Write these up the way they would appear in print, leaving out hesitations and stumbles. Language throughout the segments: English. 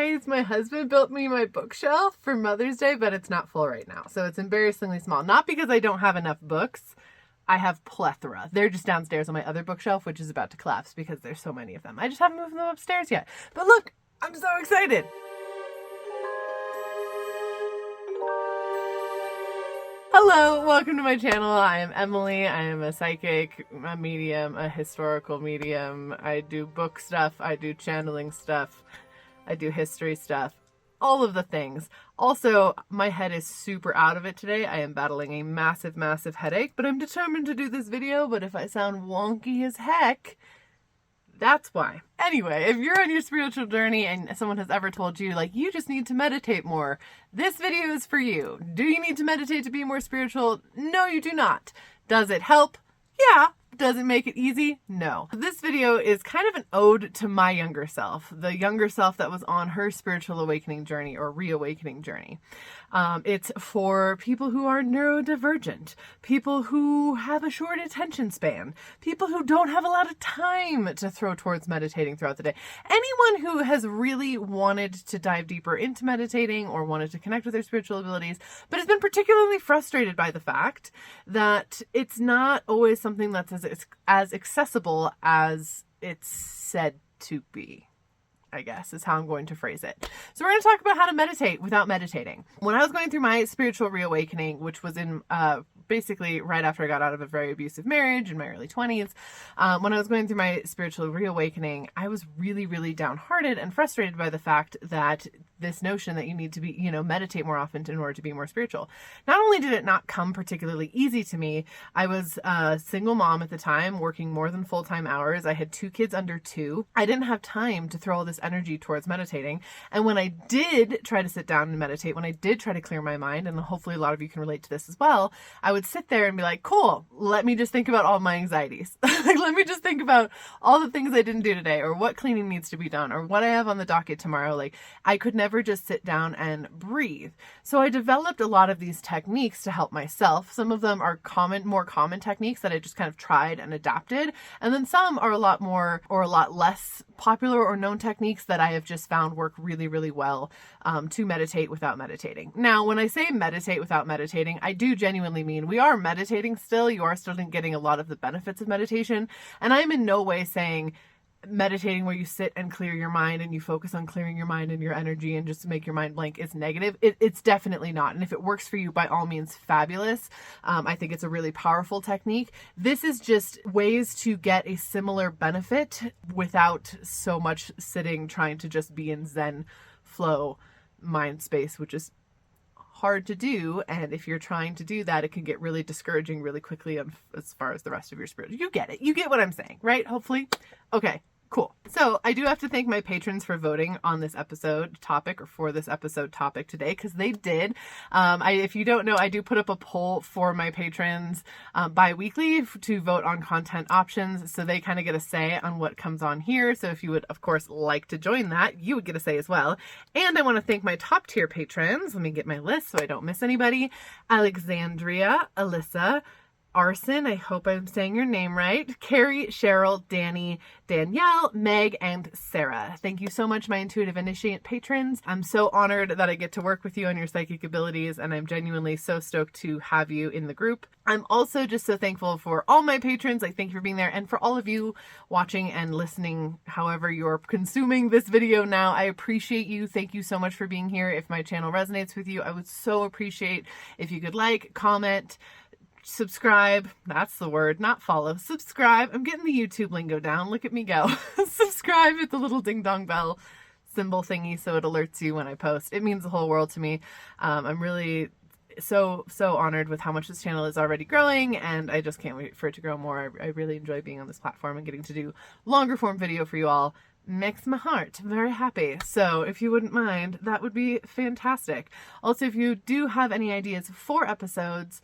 guys, my husband built me my bookshelf for Mother's Day, but it's not full right now. So it's embarrassingly small. Not because I don't have enough books. I have plethora. They're just downstairs on my other bookshelf, which is about to collapse because there's so many of them. I just haven't moved them upstairs yet. But look, I'm so excited. Hello, welcome to my channel. I am Emily. I am a psychic, a medium, a historical medium. I do book stuff. I do channeling stuff. I do history stuff. All of the things. Also, my head is super out of it today. I am battling a massive, massive headache, but I'm determined to do this video. But if I sound wonky as heck, that's why. Anyway, if you're on your spiritual journey and someone has ever told you, like, you just need to meditate more, this video is for you. Do you need to meditate to be more spiritual? No, you do not. Does it help? Yeah. Does it make it easy? No. This video is kind of an ode to my younger self, the younger self that was on her spiritual awakening journey or reawakening journey. It's for people who are neurodivergent, people who have a short attention span, people who don't have a lot of time to throw towards meditating throughout the day. Anyone who has really wanted to dive deeper into meditating or wanted to connect with their spiritual abilities, but has been particularly frustrated by the fact that it's not always something that's as accessible as it's said to be, I guess, is how I'm going to phrase it. So we're going to talk about how to meditate without meditating. When I was going through my spiritual reawakening, which was in basically right after I got out of a very abusive marriage in my early 20s, when I was going through my spiritual reawakening, I was really, really downhearted and frustrated by the fact that this notion that you need to be, meditate more often in order to be more spiritual. Not only did it not come particularly easy to me, I was a single mom at the time, working more than full-time hours. I had 2 kids under 2. I didn't have time to throw all this energy towards meditating. And when I did try to sit down and meditate, when I did try to clear my mind, and hopefully a lot of you can relate to this as well, I would sit there and be like, cool, let me just think about all my anxieties. Let me just think about all the things I didn't do today, or what cleaning needs to be done, or what I have on the docket tomorrow. Like, I could never just sit down and breathe. So I developed a lot of these techniques to help myself. Some of them are more common techniques that I just kind of tried and adapted. And then some are a lot more or a lot less popular or known techniques that I have just found work really, really well to meditate without meditating. Now, when I say meditate without meditating, I do genuinely mean we are meditating still. You are still getting a lot of the benefits of meditation. And I'm in no way saying meditating where you sit and clear your mind and you focus on clearing your mind and your energy and just to make your mind blank is negative. It's definitely not. And if it works for you, by all means, fabulous. I think it's a really powerful technique. This is just ways to get a similar benefit without so much sitting trying to just be in Zen flow mind space, which is hard to do. And if you're trying to do that, it can get really discouraging really quickly as far as the rest of your spiritual. You get it. You get what I'm saying, right? Hopefully. Okay. Cool. So I do have to thank my patrons for voting on this episode topic, or for this episode topic today, because they did. If you don't know, I do put up a poll for my patrons bi-weekly to vote on content options. So they kind of get a say on what comes on here. So if you would, of course, like to join that, you would get a say as well. And I want to thank my top tier patrons. Let me get my list so I don't miss anybody. Alexandria, Alyssa, Arson, I hope I'm saying your name right, Carrie, Cheryl, Danny, Danielle, Meg, and Sarah. Thank you so much, my Intuitive Initiate patrons. I'm so honored that I get to work with you on your psychic abilities, and I'm genuinely so stoked to have you in the group. I'm also just so thankful for all my patrons. Like, thank you for being there, and for all of you watching and listening, however you're consuming this video now. I appreciate you. Thank you so much for being here. If my channel resonates with you, I would so appreciate if you could like, comment, subscribe. That's the word, not follow. Subscribe. I'm getting the YouTube lingo down. Look at me go. Subscribe, hit the little ding dong bell symbol thingy so it alerts you when I post. It means the whole world to me. I'm really so honored with how much this channel is already growing, and I just can't wait for it to grow more. I really enjoy being on this platform and getting to do longer form video for you all. Makes my heart very happy. So if you wouldn't mind, that would be fantastic. Also, if you do have any ideas for episodes,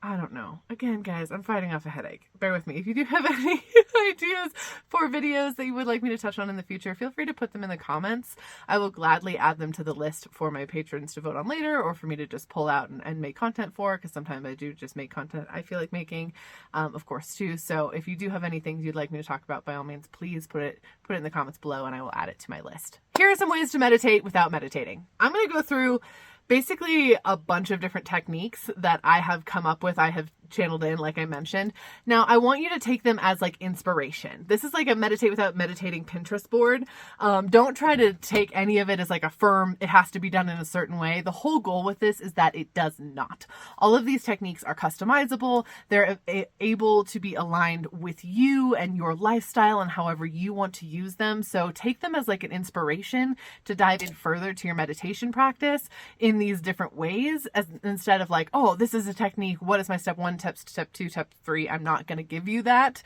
I don't know. Again, guys, I'm fighting off a headache. Bear with me. If you do have any ideas for videos that you would like me to touch on in the future, feel free to put them in the comments. I will gladly add them to the list for my patrons to vote on later, or for me to just pull out and make content for, because sometimes I do just make content I feel like making, of course, too. So if you do have anything you'd like me to talk about, by all means, please put it in the comments below, and I will add it to my list. Here are some ways to meditate without meditating. I'm going to go through basically a bunch of different techniques that I have come up with, I have channeled in, like I mentioned. Now, I want you to take them as like inspiration. This is like a meditate without meditating Pinterest board. Don't try to take any of it as like a firm, it has to be done in a certain way. The whole goal with this is that it does not. All of these techniques are customizable. They're able to be aligned with you and your lifestyle and however you want to use them. So take them as like an inspiration to dive in further to your meditation practice in these different ways, as instead of like, oh, this is a technique, what is my step 1, step 2, step 3? I'm not going to give you that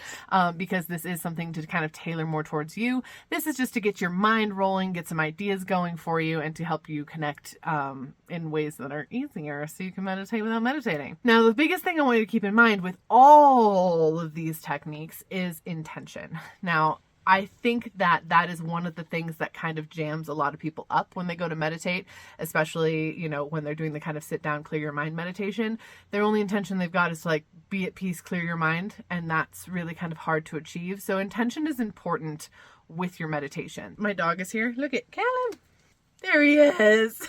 because this is something to kind of tailor more towards you. This is just to get your mind rolling, get some ideas going for you, and to help you connect in ways that are easier so you can meditate without meditating. Now, the biggest thing I want you to keep in mind with all of these techniques is intention. Now, I think that is one of the things that kind of jams a lot of people up when they go to meditate, especially, you know, when they're doing the kind of sit down, clear your mind meditation. Their only intention they've got is to like be at peace, clear your mind. And that's really kind of hard to achieve. So intention is important with your meditation. My dog is here. Look at Callum. There he is.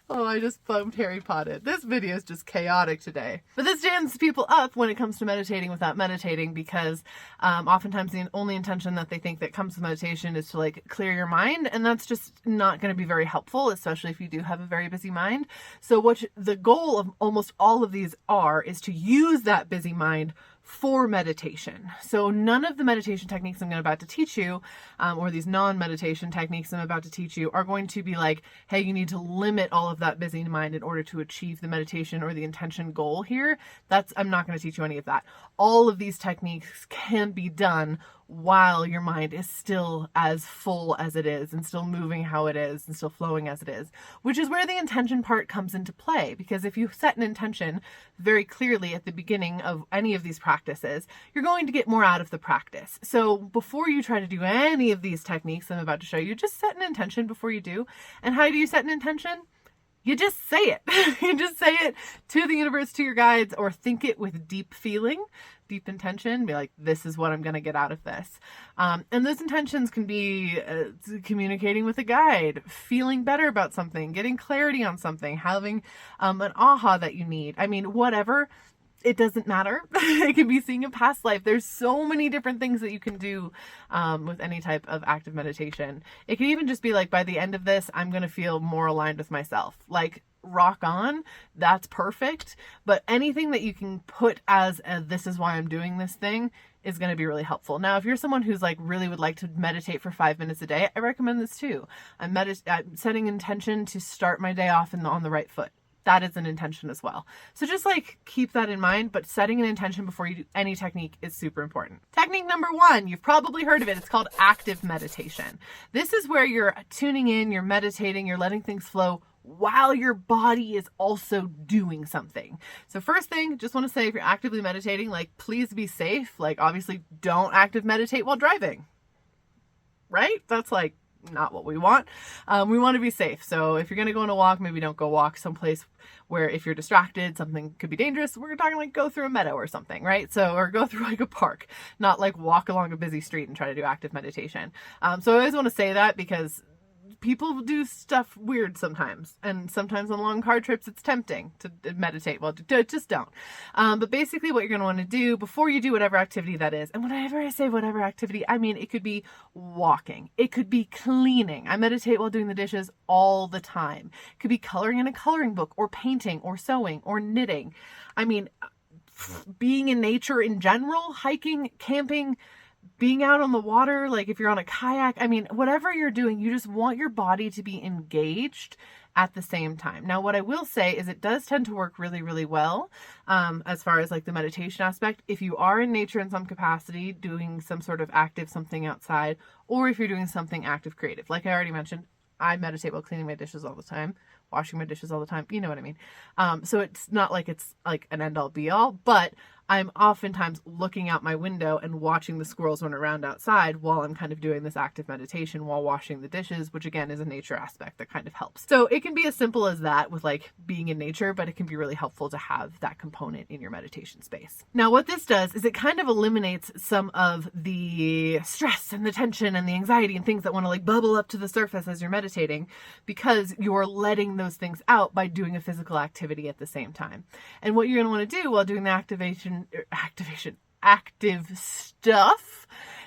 Oh, I just bumped Harry Potter. This video is just chaotic today. But this jams people up when it comes to meditating without meditating, because oftentimes the only intention that they think that comes to meditation is to like clear your mind, and that's just not going to be very helpful, especially if you do have a very busy mind. So what the goal of almost all of these is to use that busy mind for meditation. So none of the meditation techniques I'm about to teach you, or these non-meditation techniques I'm about to teach you, are going to be like, hey, you need to limit all of that busy mind in order to achieve the meditation or the intention goal here. I'm not going to teach you any of that. All of these techniques can be done while your mind is still as full as it is, and still moving how it is, and still flowing as it is, which is where the intention part comes into play. Because if you set an intention very clearly at the beginning of any of these practices, you're going to get more out of the practice. So before you try to do any of these techniques I'm about to show you, just set an intention before you do. And how do you set an intention? You just say it. You just say it to the universe, to your guides, or think it with deep feeling, deep intention. Be like, this is what I'm going to get out of this. And those intentions can be communicating with a guide, feeling better about something, getting clarity on something, having an aha that you need. I mean, whatever. It doesn't matter. It can be seeing a past life. There's so many different things that you can do with any type of active meditation. It can even just be like, by the end of this, I'm going to feel more aligned with myself. Like, rock on. That's perfect. But anything that you can put as a, this is why I'm doing this thing, is going to be really helpful. Now, if you're someone who's like really would like to meditate for 5 minutes a day, I recommend this too. I'm setting intention to start my day off on the right foot. That is an intention as well. So just like keep that in mind, but setting an intention before you do any technique is super important. Technique number 1, you've probably heard of it. It's called active meditation. This is where you're tuning in, you're meditating, you're letting things flow while your body is also doing something. So first thing, just want to say, if you're actively meditating, like, please be safe. Like, obviously don't active meditate while driving, right? That's like not what we want. We want to be safe. So if you're going to go on a walk, maybe don't go walk someplace where if you're distracted, something could be dangerous. We're talking like go through a meadow or something, right? So, or go through like a park, not like walk along a busy street and try to do active meditation. So I always want to say that, because people do stuff weird sometimes, and sometimes on long car trips it's tempting to meditate. Well, just don't. But basically what you're going to want to do before you do whatever activity that is, and whenever I say whatever activity, I mean it could be walking, it could be cleaning. I meditate while doing the dishes all the time. It could be coloring in a coloring book, or painting, or sewing, or knitting. I mean, being in nature in general, hiking, camping, being out on the water, like if you're on a kayak, I mean, whatever you're doing, you just want your body to be engaged at the same time. Now, what I will say is it does tend to work really, really well as far as like the meditation aspect. If you are in nature in some capacity, doing some sort of active something outside, or if you're doing something active creative, like I already mentioned, I meditate while cleaning my dishes all the time, washing my dishes all the time. You know what I mean? So it's not like it's like an end all be all, but I'm oftentimes looking out my window and watching the squirrels run around outside while I'm kind of doing this active meditation while washing the dishes, which again is a nature aspect that kind of helps. So it can be as simple as that with like being in nature, but it can be really helpful to have that component in your meditation space. Now, what this does is it kind of eliminates some of the stress and the tension and the anxiety and things that want to like bubble up to the surface as you're meditating, because you're letting those things out by doing a physical activity at the same time. And what you're going to want to do while doing the active stuff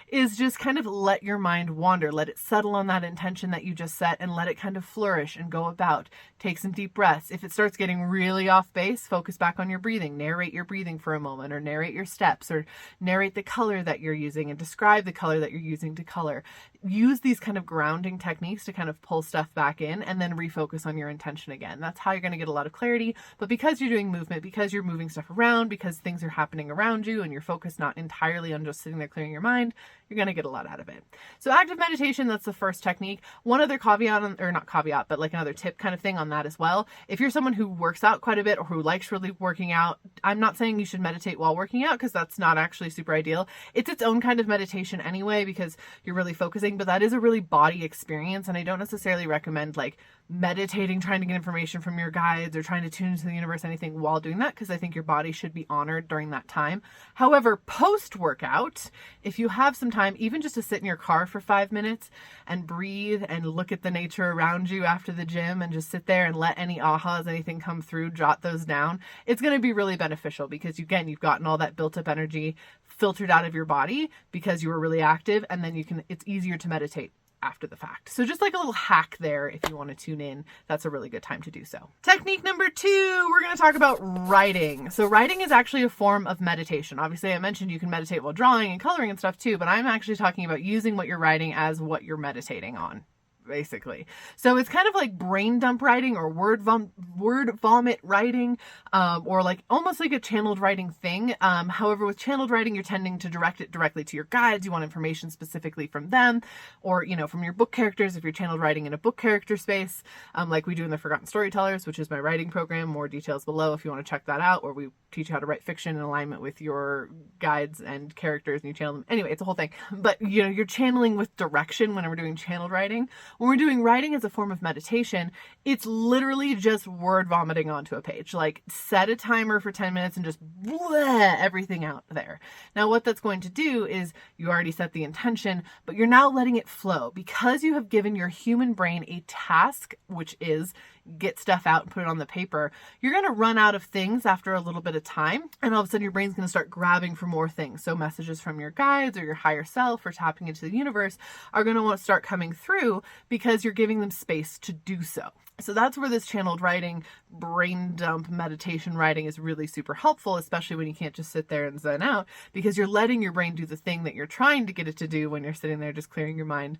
is just kind of let your mind wander, let it settle on that intention that you just set, and let it kind of flourish and go about. Take some deep breaths. If it starts getting really off base, focus back on your breathing. Narrate your breathing for a moment, or narrate your steps, or narrate the color that you're using and describe the color that you're using to color. Use these kind of grounding techniques to kind of pull stuff back in and then refocus on your intention again. That's how you're going to get a lot of clarity. But because you're doing movement, because you're moving stuff around, because things are happening around you and you're focused not entirely on just sitting there clearing your mind, you're going to get a lot out of it. So active meditation, that's the first technique. One other caveat, or not caveat, but like another tip kind of thing on that as well. If you're someone who works out quite a bit or who likes really working out, I'm not saying you should meditate while working out, because that's not actually super ideal. It's its own kind of meditation anyway, because you're really focusing, but that is a really body experience. And I don't necessarily recommend like meditating, trying to get information from your guides or trying to tune into the universe, anything while doing that, because I think your body should be honored during that time. However, post-workout, if you have some time, even just to sit in your car for 5 minutes and breathe and look at the nature around you after the gym and just sit there and let any ahas, anything come through, jot those down, it's going to be really beneficial, because again, you've gotten all that built up energy filtered out of your body because you were really active, and then it's easier to meditate after the fact. So just like a little hack there, if you want to tune in, that's a really good time to do so. Technique number 2, we're going to talk about writing. So writing is actually a form of meditation. Obviously, I mentioned you can meditate while drawing and coloring and stuff too, but I'm actually talking about using what you're writing as what you're meditating on, basically. So it's kind of like brain dump writing or word vomit writing, or like almost like a channeled writing thing. However, with channeled writing, you're tending to direct it directly to your guides. You want information specifically from them, or, from your book characters, if you're channeled writing in a book character space, like we do in the Forgotten Storytellers, which is my writing program. More details below if you want to check that out, where we teach you how to write fiction in alignment with your guides and characters, and you channel them. Anyway, it's a whole thing. But, you're channeling with direction when we're doing channeled writing. When we're doing writing as a form of meditation, it's literally just word vomiting onto a page. Like, set a timer for 10 minutes and just bleh everything out there. Now, what that's going to do is you already set the intention, but you're now letting it flow, because you have given your human brain a task, which is get stuff out and put it on the paper. You're going to run out of things after a little bit of time, and all of a sudden your brain's going to start grabbing for more things. So messages from your guides or your higher self or tapping into the universe are going to want to start coming through, because you're giving them space to do so. So that's where this channeled writing, brain dump meditation writing is really super helpful, especially when you can't just sit there and zen out, because you're letting your brain do the thing that you're trying to get it to do when you're sitting there just clearing your mind,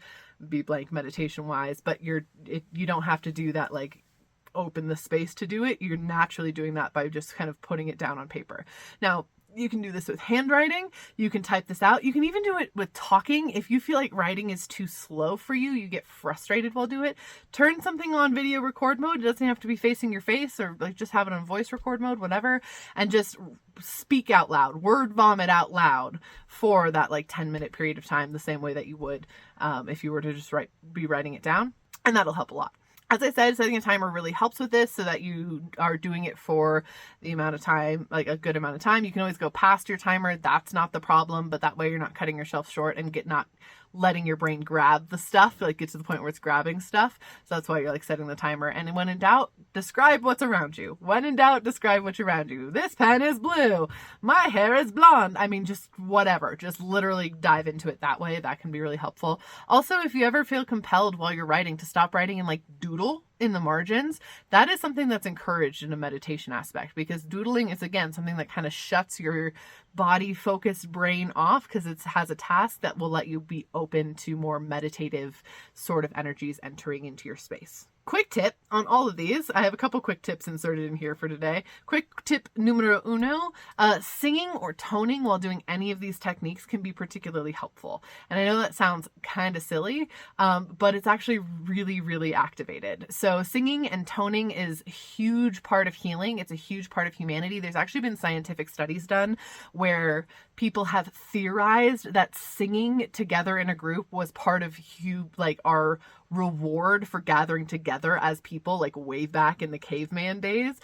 be blank meditation wise, but you don't have to do that, like open the space to do it. You're naturally doing that by just kind of putting it down on paper. Now, you can do this with handwriting. You can type this out. You can even do it with talking. If you feel like writing is too slow for you, you get frustrated while doing it, turn something on video record mode. It doesn't have to be facing your face, or like just have it on voice record mode, whatever, and just speak out loud, word vomit out loud for that like 10-minute period of time, the same way that you would if you were to just be writing it down. And that'll help a lot. As I said, setting a timer really helps with this, so that you are doing it for the amount of time, like a good amount of time. You can always go past your timer. That's not the problem, but that way you're not cutting yourself short and not letting your brain grab the stuff, like get to the point where it's grabbing stuff. So that's why you're like setting the timer. And when in doubt, describe what's around you. When in doubt, describe what's around you. This pen is blue. My hair is blonde. I mean, just whatever. Just literally dive into it that way. That can be really helpful. Also, if you ever feel compelled while you're writing to stop writing and like doodle in the margins, that is something that's encouraged in a meditation aspect, because doodling is, again, something that kind of shuts your body focused brain off, because it has a task that will let you be open to more meditative sort of energies entering into your space. quick tip on all of these. I have a couple quick tips inserted in here for today. Quick tip numero uno, singing or toning while doing any of these techniques can be particularly helpful. And I know that sounds kind of silly, but it's actually really, really activated. So singing and toning is a huge part of healing. It's a huge part of humanity. There's actually been scientific studies done where people have theorized that singing together in a group was part of our reward for gathering together as people, like way back in the caveman days,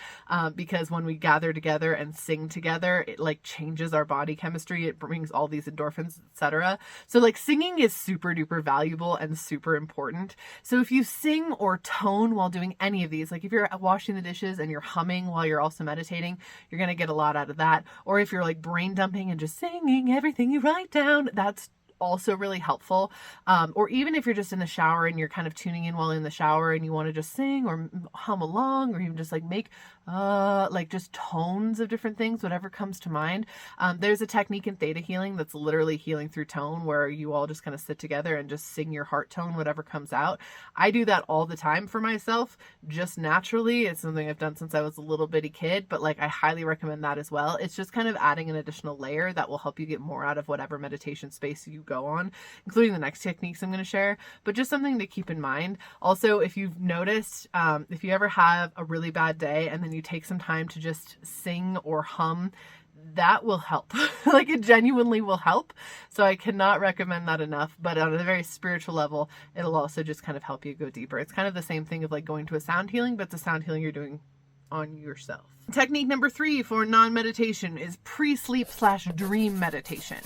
because when we gather together and sing together, it like changes our body chemistry. It brings all these endorphins, etc. So like singing is super duper valuable and super important. So if you sing or tone while doing any of these, like if you're washing the dishes and you're humming while you're also meditating, you're going to get a lot out of that. Or if you're like brain dumping and just singing everything you write down, that's also really helpful. Or even if you're just in the shower and you're kind of tuning in while in the shower and you want to just sing or hum along, or even just like make like just tones of different things, whatever comes to mind. There's a technique in theta healing that's literally healing through tone, where you all just kind of sit together and just sing your heart tone, whatever comes out. I do that all the time for myself, just naturally. It's something I've done since I was a little bitty kid, but like I highly recommend that as well. It's just kind of adding an additional layer that will help you get more out of whatever meditation space you go on, including the next techniques I'm going to share, but just something to keep in mind. Also, if you've noticed, if you ever have a really bad day and then you take some time to just sing or hum, that will help. Like it genuinely will help. So I cannot recommend that enough, but on a very spiritual level, it'll also just kind of help you go deeper. It's kind of the same thing of like going to a sound healing, but it's a sound healing you're doing on yourself. Technique number 3 for non-meditation is pre-sleep / dream meditation.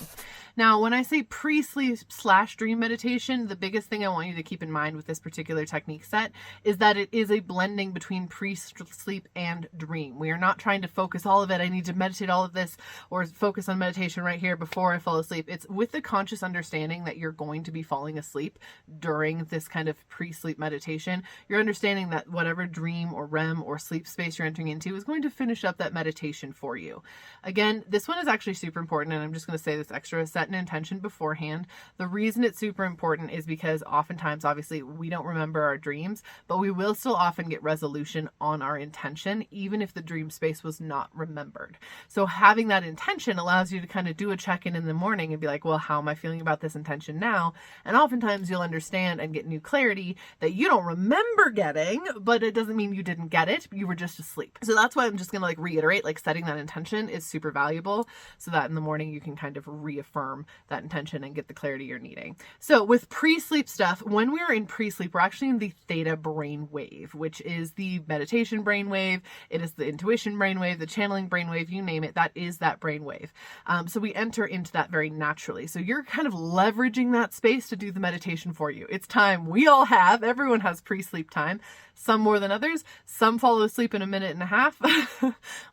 Now, when I say pre-sleep / dream meditation, the biggest thing I want you to keep in mind with this particular technique set is that it is a blending between pre-sleep and dream. We are not trying to focus all of it. I need to meditate all of this or focus on meditation right here before I fall asleep. It's with the conscious understanding that you're going to be falling asleep during this kind of pre-sleep meditation. You're understanding that whatever dream or REM or sleep space you're entering into is going to finish up that meditation for you. Again, this one is actually super important, and I'm just going to say this extra: set an intention beforehand. The reason it's super important is because oftentimes, obviously, we don't remember our dreams, but we will still often get resolution on our intention, even if the dream space was not remembered. So having that intention allows you to kind of do a check-in in the morning and be like, well, how am I feeling about this intention now? And oftentimes you'll understand and get new clarity that you don't remember getting, but it doesn't mean you didn't get it. You were just asleep. So that's why I'm just going to like reiterate, like setting that intention is super valuable so that in the morning you can kind of reaffirm that intention and get the clarity you're needing. So with pre-sleep stuff, when we're in pre-sleep, we're actually in the theta brain wave, which is the meditation brain wave. It is the intuition brain wave, the channeling brain wave, you name it, that is that brain wave. So we enter into that very naturally. So you're kind of leveraging that space to do the meditation for you. It's time we all have. Everyone has pre-sleep time. Some more than others. Some fall asleep in a minute and a half.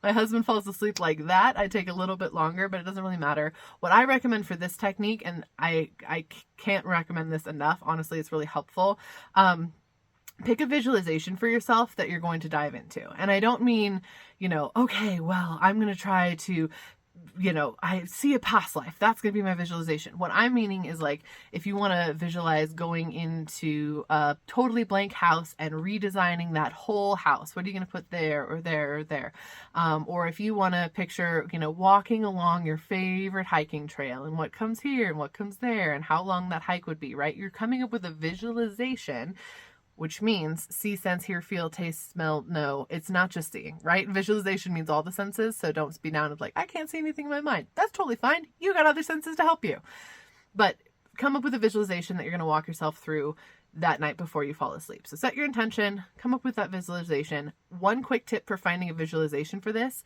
My husband falls asleep like that. I take a little bit longer, but it doesn't really matter. What I recommend for this technique, and I can't recommend this enough, honestly, it's really helpful. Pick a visualization for yourself that you're going to dive into. And I don't mean, okay, well, I'm going to try to I see a past life. That's going to be my visualization. What I'm meaning is like, if you want to visualize going into a totally blank house and redesigning that whole house, what are you going to put there or there or there? Or if you want to picture, walking along your favorite hiking trail and what comes here and what comes there and how long that hike would be, right? You're coming up with a visualization, which means see, sense, hear, feel, taste, smell, know. It's not just seeing, right? Visualization means all the senses, so don't be down with like, I can't see anything in my mind. That's totally fine. You got other senses to help you. But come up with a visualization that you're going to walk yourself through that night before you fall asleep. So set your intention, come up with that visualization. One quick tip for finding a visualization for this: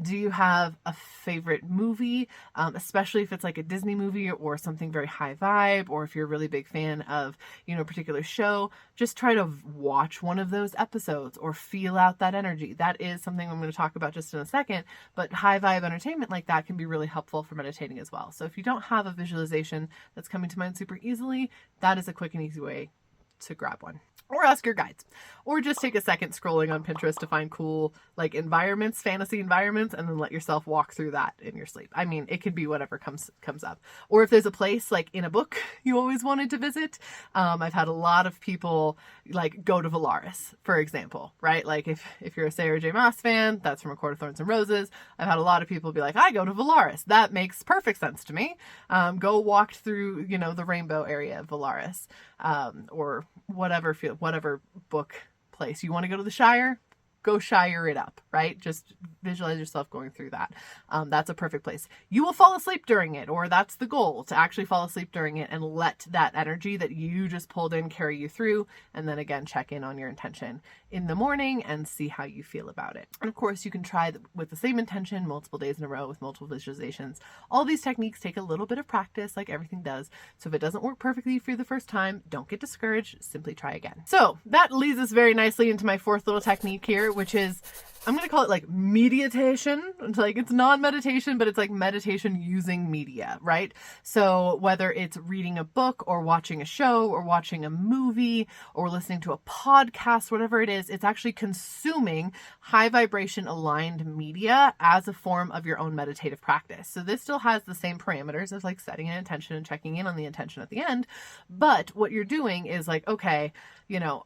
do you have a favorite movie, especially if it's like a Disney movie or something very high vibe, or if you're a really big fan of, a particular show, just try to watch one of those episodes or feel out that energy. That is something I'm going to talk about just in a second, but high vibe entertainment like that can be really helpful for meditating as well. So if you don't have a visualization that's coming to mind super easily, that is a quick and easy way to grab one. Or ask your guides. Or just take a second scrolling on Pinterest to find cool environments, fantasy environments, and then let yourself walk through that in your sleep. I mean, it could be whatever comes up. Or if there's a place in a book you always wanted to visit. I've had a lot of people go to Valaris, for example, right? If you're a Sarah J. Maas fan, that's from A Court of Thorns and Roses. I've had a lot of people be like, I go to Valaris. That makes perfect sense to me. Go walk through, the rainbow area of Valaris. Or whatever book place. You want to go to the Shire? Go Shire it up, right? Just visualize yourself going through that. That's a perfect place. You will fall asleep during it, or that's the goal, to actually fall asleep during it and let that energy that you just pulled in carry you through. And then again, check in on your intention in the morning and see how you feel about it. And of course, you can try with the same intention multiple days in a row with multiple visualizations. All these techniques take a little bit of practice, like everything does. So if it doesn't work perfectly for you the first time, don't get discouraged. Simply try again. So that leads us very nicely into my fourth little technique here, which is, I'm going to call it meditation. It's non-meditation, but it's meditation using media, right? So whether it's reading a book or watching a show or watching a movie or listening to a podcast, whatever it is, it's actually consuming high vibration aligned media as a form of your own meditative practice. So this still has the same parameters as setting an intention and checking in on the intention at the end. But what you're doing is okay,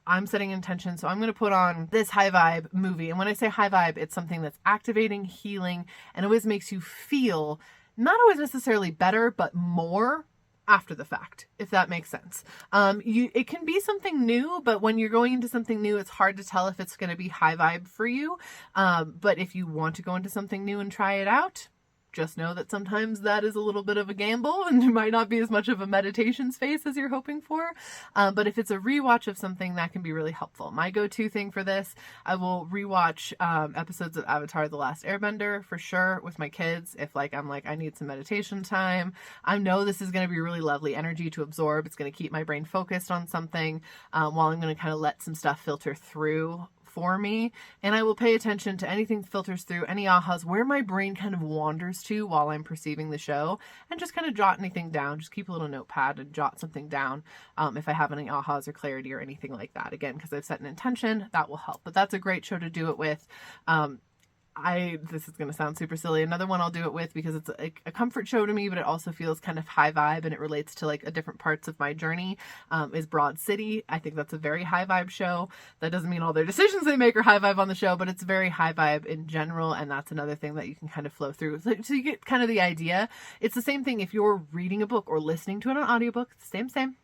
I'm setting an intention, so I'm going to put on this high vibe movie. And when I say high vibe, it's something that's activating, healing, and always makes you feel not always necessarily better, but more after the fact, if that makes sense. It can be something new, but when you're going into something new, it's hard to tell if it's going to be high vibe for you. But if you want to go into something new and try it out, just know that sometimes that is a little bit of a gamble and it might not be as much of a meditation space as you're hoping for. But if it's a rewatch of something, that can be really helpful. My go-to thing for this, I will rewatch episodes of Avatar: The Last Airbender for sure with my kids. If I need some meditation time, I know this is going to be really lovely energy to absorb. It's going to keep my brain focused on something while I'm going to kind of let some stuff filter through for me, and I will pay attention to anything that filters through, any ahas, where my brain kind of wanders to while I'm perceiving the show, and just kind of jot anything down. Just keep a little notepad and jot something down if I have any ahas or clarity or anything like that. Again, because I've set an intention, that will help. But that's a great show to do it with. This is going to sound super silly. Another one I'll do it with because it's a comfort show to me, but it also feels kind of high vibe and it relates to a different parts of my journey, is Broad City. I think that's a very high vibe show. That doesn't mean all their decisions they make are high vibe on the show, but it's very high vibe in general. And that's another thing that you can kind of flow through. So you get kind of the idea. It's the same thing if you're reading a book or listening to it on an audiobook. Same thing.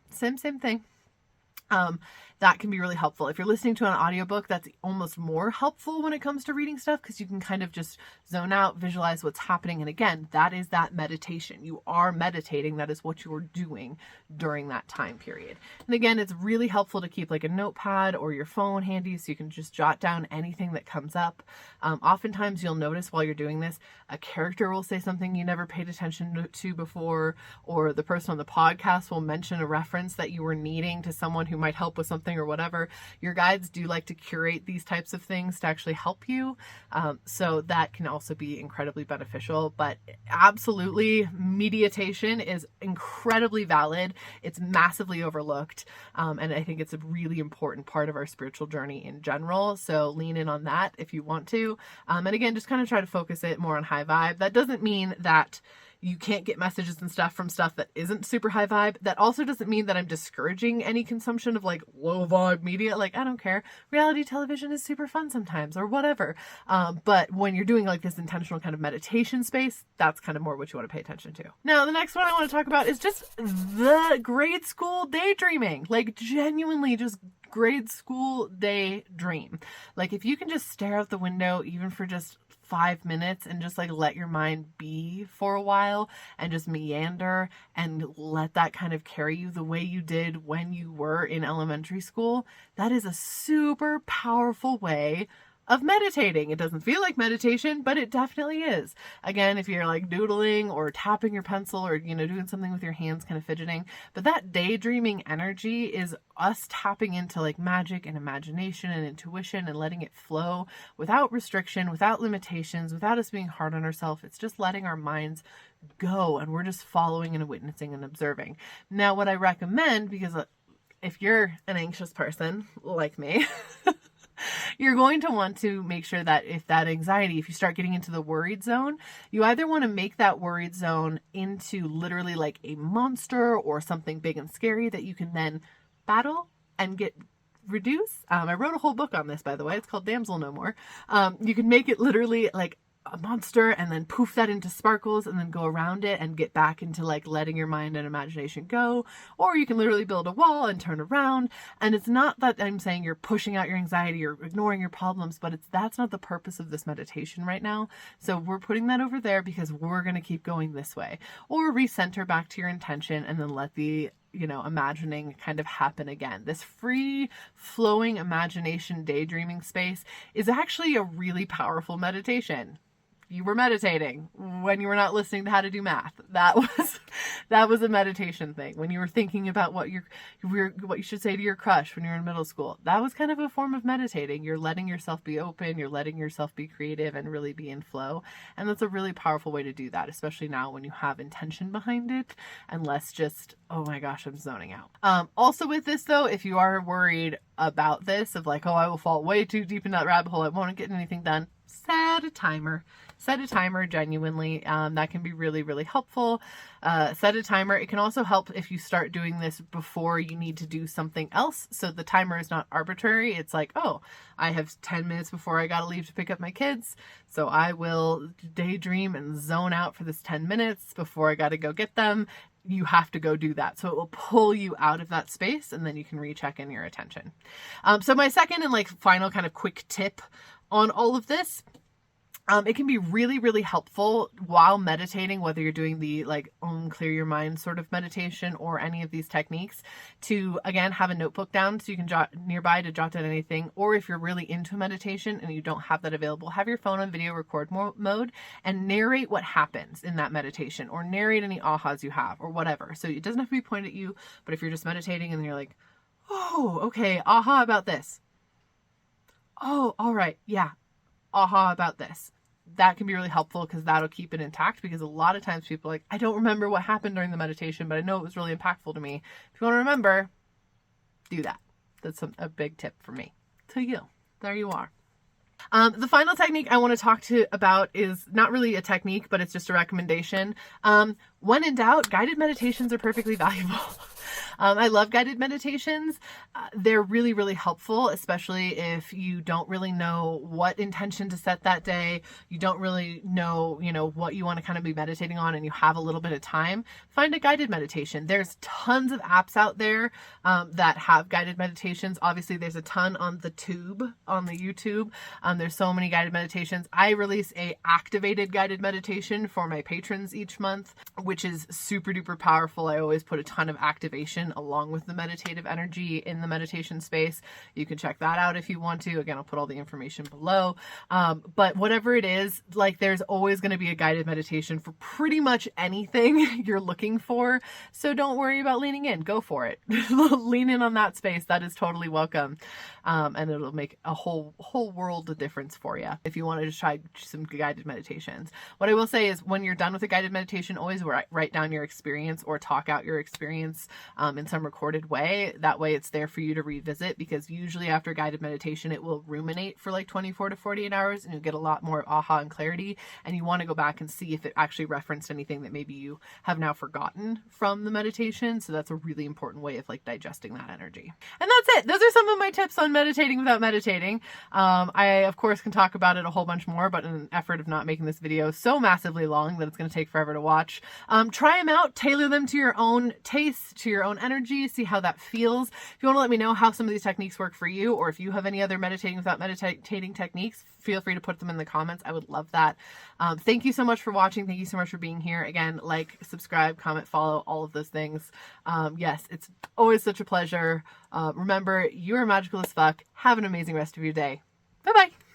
That can be really helpful. If you're listening to an audiobook, that's almost more helpful when it comes to reading stuff because you can kind of just zone out, visualize what's happening. And again, that is that meditation. You are meditating. That is what you're doing during that time period. And again, it's really helpful to keep a notepad or your phone handy so you can just jot down anything that comes up. Oftentimes you'll notice while you're doing this, a character will say something you never paid attention to before, or the person on the podcast will mention a reference that you were needing to someone who might help with something or whatever. Your guides do like to curate these types of things to actually help you. So that can also be incredibly beneficial, but absolutely meditation is incredibly valid. It's massively overlooked. And I think it's a really important part of our spiritual journey in general. So lean in on that if you want to. And again, just kind of try to focus it more on high vibe. That doesn't mean that you can't get messages and stuff from stuff that isn't super high vibe. That also doesn't mean that I'm discouraging any consumption of low vibe media. I don't care. Reality television is super fun sometimes or whatever. But when you're doing this intentional kind of meditation space, that's kind of more what you want to pay attention to. Now, the next one I want to talk about is just the grade school daydreaming. Genuinely just grade school daydream. If you can just stare out the window even for just 5 minutes and just let your mind be for a while and just meander and let that kind of carry you the way you did when you were in elementary school, that is a super powerful way of meditating. It doesn't feel like meditation, but it definitely is. Again, if you're doodling or tapping your pencil or, doing something with your hands, kind of fidgeting, but that daydreaming energy is us tapping into magic and imagination and intuition and letting it flow without restriction, without limitations, without us being hard on ourselves. It's just letting our minds go and we're just following and witnessing and observing. Now, what I recommend, because if you're an anxious person like me, you're going to want to make sure that if you start getting into the worried zone, you either want to make that worried zone into literally like a monster or something big and scary that you can then battle and reduce. I wrote a whole book on this, by the way. It's called Damsel No More. You can make it literally like a monster and then poof that into sparkles and then go around it and get back into like letting your mind and imagination go. Or you can literally build a wall and turn around. And it's not that I'm saying you're pushing out your anxiety or ignoring your problems, but that's not the purpose of this meditation right now. So we're putting that over there because we're going to keep going this way. Or recenter back to your intention and then let the imagining kind of happen again. This free flowing imagination daydreaming space is actually a really powerful meditation. You were meditating when you were not listening to how to do math. That was a meditation thing. When you were thinking about what you should say to your crush when you were in middle school, that was kind of a form of meditating. You're letting yourself be open, you're letting yourself be creative and really be in flow. And that's a really powerful way to do that, especially now when you have intention behind it and less just, oh my gosh, I'm zoning out. Also with this though, if you are worried about this of like, oh, I will fall way too deep in that rabbit hole, I won't get anything done, set a timer. Set a timer, genuinely. That can be really, really helpful. Set a timer. It can also help if you start doing this before you need to do something else. So the timer is not arbitrary. It's like, oh, I have 10 minutes before I got to leave to pick up my kids. So I will daydream and zone out for this 10 minutes before I got to go get them. You have to go do that. So it will pull you out of that space and then you can recheck in your attention. So my second and like final kind of quick tip on all of this, it can be really, really helpful while meditating, whether you're doing the like clear your mind sort of meditation or any of these techniques, to again have a notebook down so you can jot nearby to jot down anything. Or if you're really into meditation and you don't have that available, have your phone on video record mode and narrate what happens in that meditation or narrate any ahas you have or whatever. So it doesn't have to be pointed at you, but if you're just meditating and you're like, oh, okay, aha about this. Oh, all right, yeah, aha about this. That can be really helpful because that'll keep it intact, because a lot of times people are like, I don't remember what happened during the meditation, but I know it was really impactful to me. If you want to remember, do that. That's a big tip for me. To you. There you are. The final technique I want to talk about is not really a technique, but it's just a recommendation. When in doubt, guided meditations are perfectly valuable. I love guided meditations. They're really, really helpful, especially if you don't really know what intention to set that day. You don't really know, what you want to kind of be meditating on and you have a little bit of time. Find a guided meditation. There's tons of apps out there that have guided meditations. Obviously, there's a ton on the YouTube. There's so many guided meditations. I release a activated guided meditation for my patrons each month, which is super duper powerful. I always put a ton of activation along with the meditative energy in the meditation space. You can check that out if you want to. Again, I'll put all the information below. But whatever it is, like there's always going to be a guided meditation for pretty much anything you're looking for. So don't worry about leaning in. Go for it. Lean in on that space. That is totally welcome. And it'll make a whole world of difference for you if you want to just try some guided meditations. What I will say is when you're done with a guided meditation, always write down your experience or talk out your experience in some recorded way. That way it's there for you to revisit, because usually after guided meditation, it will ruminate for like 24 to 48 hours and you'll get a lot more aha and clarity. And you want to go back and see if it actually referenced anything that maybe you have now forgotten from the meditation. So that's a really important way of like digesting that energy. And that's it. Those are some of my tips on meditating without meditating. I, of course, can talk about it a whole bunch more, but in an effort of not making this video so massively long that it's going to take forever to watch, try them out, tailor them to your own taste, to your own energy, see how that feels. If you want to let me know how some of these techniques work for you, or if you have any other meditating without meditating techniques, feel free to put them in the comments. I would love that. Thank you so much for watching. Thank you so much for being here. Again, like, subscribe, comment, follow, all of those things. Yes, it's always such a pleasure. Remember, you are magical as fuck. Have an amazing rest of your day. Bye-bye.